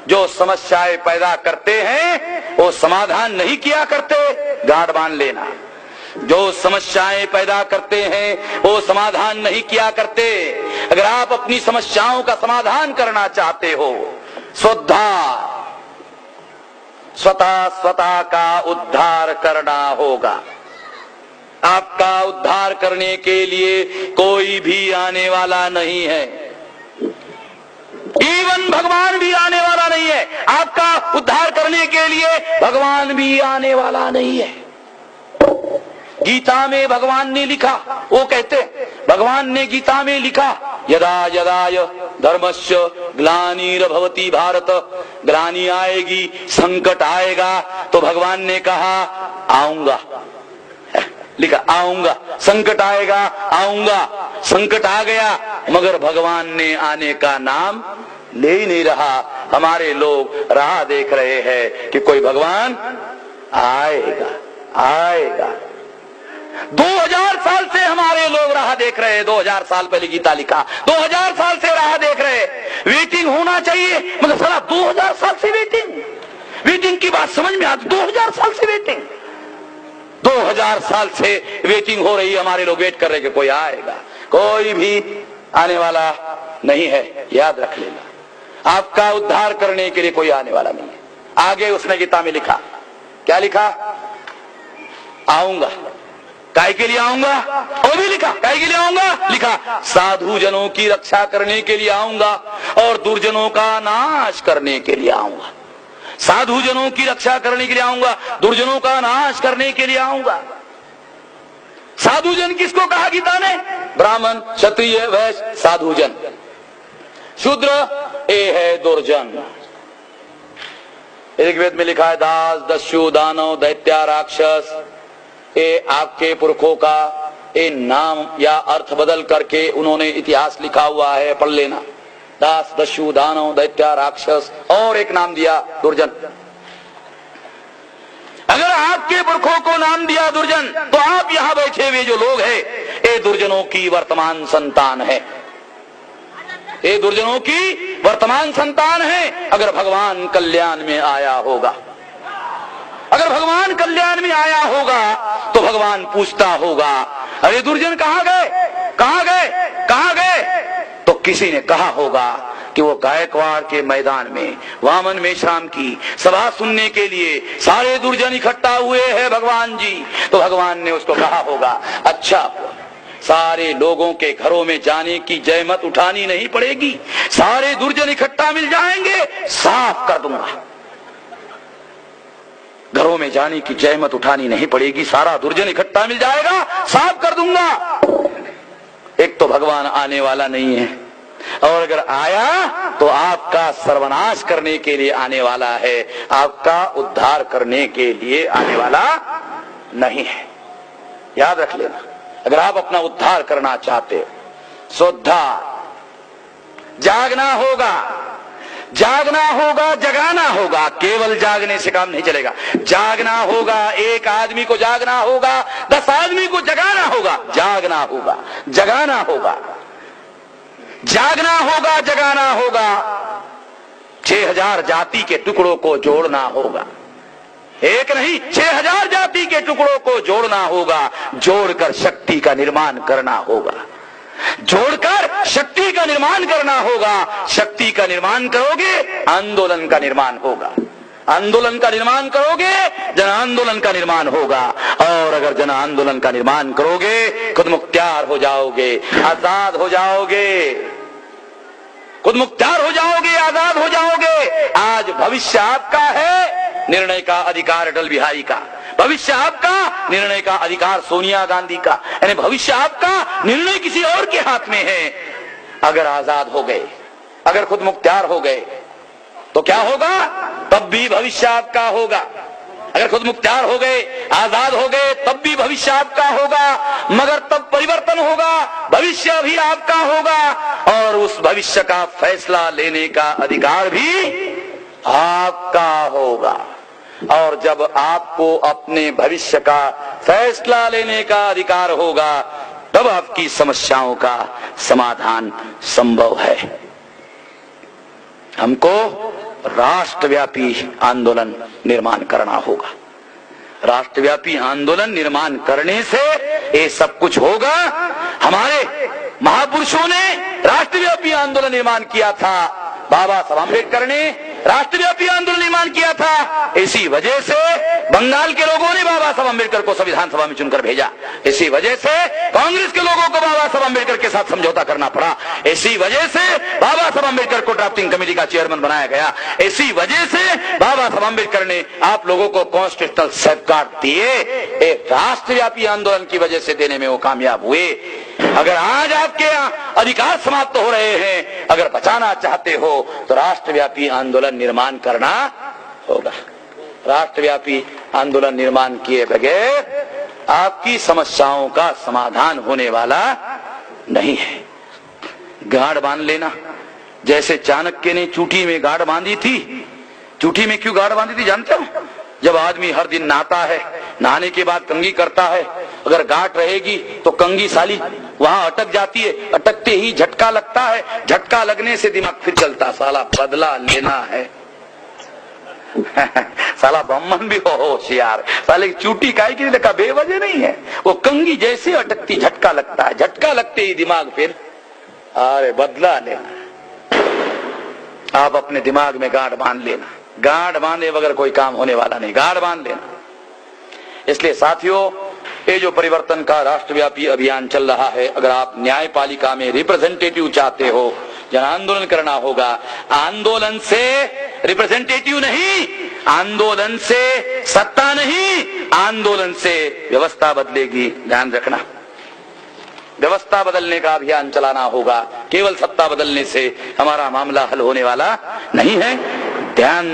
जो समस्याएं पैदा करते हैं वो समाधान नहीं किया करते, गांठ बांध लेना। जो समस्याएं पैदा करते हैं वो समाधान नहीं किया करते। अगर आप अपनी समस्याओं का समाधान करना चाहते हो, स्वतः का उद्धार करना होगा। आपका उद्धार करने के लिए कोई भी आने वाला नहीं है, इवन भगवान भी आने वाला नहीं है। आपका उद्धार करने के लिए भगवान भी आने वाला नहीं है। गीता में भगवान ने लिखा, वो कहते, भगवान ने गीता में लिखा, यदा यदा धर्मस्य ग्लानिर्भवति भारत, ग्लानि आएगी, संकट आएगा, तो भगवान ने कहा आऊंगा, लिखा आऊंगा, संकट आएगा आऊंगा। संकट आ गया, मगर भगवान ने आने का नाम ले ही नहीं रहा। हमारे लोग राह देख रहे हैं कि कोई भगवान आएगा आएगा। 2000 साल से हमारे लोग राह देख रहे हैं। 2000 साल पहले गीता लिखा, 2000 साल से राह देख रहे हैं। वेटिंग होना चाहिए, मगर साला 2000 साल से वेटिंग की बात समझ में आती। 2000 साल से वेटिंग, 2000 साल से वेटिंग हो रही है। हमारे लोग वेट कर रहे हैं कि कोई आएगा। कोई भी आने वाला नहीं है, याद रख लेना। आपका उद्धार करने के लिए कोई आने वाला नहीं है। आगे उसने गीता में लिखा, क्या लिखा? आऊंगा। काय के लिए आऊंगा? वो भी लिखा, काय के लिए आऊंगा? लिखा, साधु जनों की रक्षा करने के लिए आऊंगा और दुर्जनों का नाश करने के लिए आऊंगा। साधु जनों की रक्षा करने के लिए आऊंगा, दुर्जनों का नाश करने के लिए आऊंगा। साधु जन किसको कहा गीता ने? ब्राह्मण, क्षत्रिय, वैश्य, साधु जन। शूद्र ये है दुर्जन। ऋग्वेद में लिखा है, दास, दस्यु, दानव, दैत्य, राक्षस, ये आपके पुरखों का ये नाम या अर्थ बदल करके उन्होंने इतिहास लिखा हुआ है, पढ़ लेना। दास, दस्यु, दानव, दैत्य, राक्षस, और एक नाम दिया दुर्जन। अगर आपके पुरखों को नाम दिया दुर्जन, तो आप यहां बैठे हुए जो लोग हैं, ये दुर्जनों की वर्तमान संतान है। ये दुर्जनों की वर्तमान संतान है। अगर भगवान कल्याण में आया होगा, अगर भगवान कल्याण में आया होगा, तो भगवान पूछता होगा, अरे दुर्जन कहां गए, कहां गए, कहां गए? तो किसी ने कहा होगा कि वो गायकवाड़ के मैदान में वामन मेश्राम की सभा सुनने के लिए सारे दुर्जन इकट्ठा हुए हैं भगवान जी। तो भगवान ने उसको कहा होगा, अच्छा, सारे लोगों के घरों में जाने की जहमत उठानी नहीं पड़ेगी, सारे दुर्जन इकट्ठा मिल जाएंगे, साफ कर दूंगा। घरों में जाने की जहमत उठानी नहीं पड़ेगी, सारा दुर्जन इकट्ठा मिल जाएगा, साफ कर दूंगा। एक तो भगवान आने वाला नहीं है, और अगर आया तो आपका सर्वनाश करने के लिए आने वाला है, आपका उद्धार करने के लिए आने वाला नहीं है। याद रख लेना, अगर आप अपना उद्धार करना चाहते हो, उद्धार जागना होगा, जागना होगा, जगाना होगा। केवल जागने से काम नहीं चलेगा, जागना होगा। एक आदमी को जागना होगा, 10 आदमी को जगाना होगा। जागना होगा, जगाना होगा, जागना होगा, जगाना होगा। 6000 जाति के टुकड़ों को जोड़ना होगा, एक नहीं 6000 जाति के टुकड़ों को जोड़ना होगा। जोड़कर शक्ति का निर्माण करना होगा, जोड़कर शक्ति का निर्माण करना होगा। शक्ति का निर्माण करोगे, आंदोलन का निर्माण होगा। आंदोलन का निर्माण करोगे, जन आंदोलन का निर्माण होगा। और अगर जन आंदोलन का निर्माण करोगे, खुद मुख्तियार हो जाओगे, आजाद हो जाओगे, खुद मुख्तियार हो जाओगे, आजाद हो जाओगे। आज भविष्य आपका है, निर्णय का अधिकार अटल बिहारी का। भविष्य आपका, निर्णय का अधिकार सोनिया गांधी का। यानी भविष्य आपका, निर्णय किसी और के हाथ में है। अगर आजाद हो गए, अगर खुद मुख्तियार हो गए, तो क्या होगा? तब भी भविष्य आपका होगा। अगर खुद मुख्तियार हो गए, आजाद हो गए, तब भी भविष्य आपका होगा। मगर तब परिवर्तन होगा, भविष्य भी आपका होगा, और उस भविष्य का फैसला लेने का अधिकार भी आपका होगा। और जब आपको अपने भविष्य का फैसला लेने का अधिकार होगा, तब आपकी समस्याओं का समाधान संभव है। हमको राष्ट्रव्यापी आंदोलन निर्माण करना होगा। राष्ट्रव्यापी आंदोलन निर्माण करने से ये सब कुछ होगा। हमारे महापुरुषों ने राष्ट्रव्यापी आंदोलन निर्माण किया था, बाबा साहब अम्बेडकर ने राष्ट्रव्यापी आंदोलन निर्माण किया था। इसी वजह से बंगाल के लोगों ने बाबा साहब अम्बेडकर को संविधान सभा में चुनकर भेजा। इसी वजह से कांग्रेस के लोगों को बाबा साहब अम्बेडकर के साथ समझौता करना पड़ा। इसी वजह से बाबा साहब अम्बेडकर को ड्राफ्टिंग कमेटी का चेयरमैन बनाया गया। इसी वजह से बाबा साहब अम्बेडकर ने आप लोगों को कॉन्स्टिट्यूशनल सेफगार्ड दिए। एक राष्ट्रव्यापी आंदोलन की वजह से देने में वो कामयाब हुए। अगर आज आपके यहाँ अधिकार समाप्त हो रहे हैं, अगर बचाना चाहते हो तो राष्ट्रव्यापी आंदोलन निर्माण करना होगा। राष्ट्रव्यापी आंदोलन निर्माण किए बगैर आपकी समस्याओं का समाधान होने वाला नहीं है। गाढ़ बांध लेना, जैसे चाणक्य ने चूटी में गाढ़ बांधी थी। चूटी में क्यों गाढ़ बांधी थी जानते हो? जब आदमी हर दिन नहाता है, नहाने के बाद कंघी करता है, अगर गांठ रहेगी तो कंघी साली वहां अटक जाती है। अटकते ही झटका लगता है, झटका लगने से दिमाग फिर चलता, साला बदला लेना है। साला ब्राह्मण भी हो होशियार, साले चूटी काहे की लगा, बेवजह नहीं है। वो कंघी जैसे अटकती झटका लगता है, झटका लगते ही दिमाग फिर अरे बदला लेना। आप अपने दिमाग में गांठ बांध लेना, गांठ बांधे बगैर कोई काम होने वाला नहीं, गांठ बांध लेना। इसलिए साथियों, ये जो परिवर्तन का राष्ट्रव्यापी अभियान चल रहा है, अगर आप न्यायपालिका में रिप्रेजेंटेटिव चाहते हो, जन आंदोलन करना होगा। आंदोलन से रिप्रेजेंटेटिव नहीं, आंदोलन से सत्ता नहीं, आंदोलन से व्यवस्था बदलेगी। ध्यान रखना, व्यवस्था बदलने का अभियान चलाना होगा। केवल सत्ता बदलने से हमारा मामला हल होने वाला नहीं है। ध्यान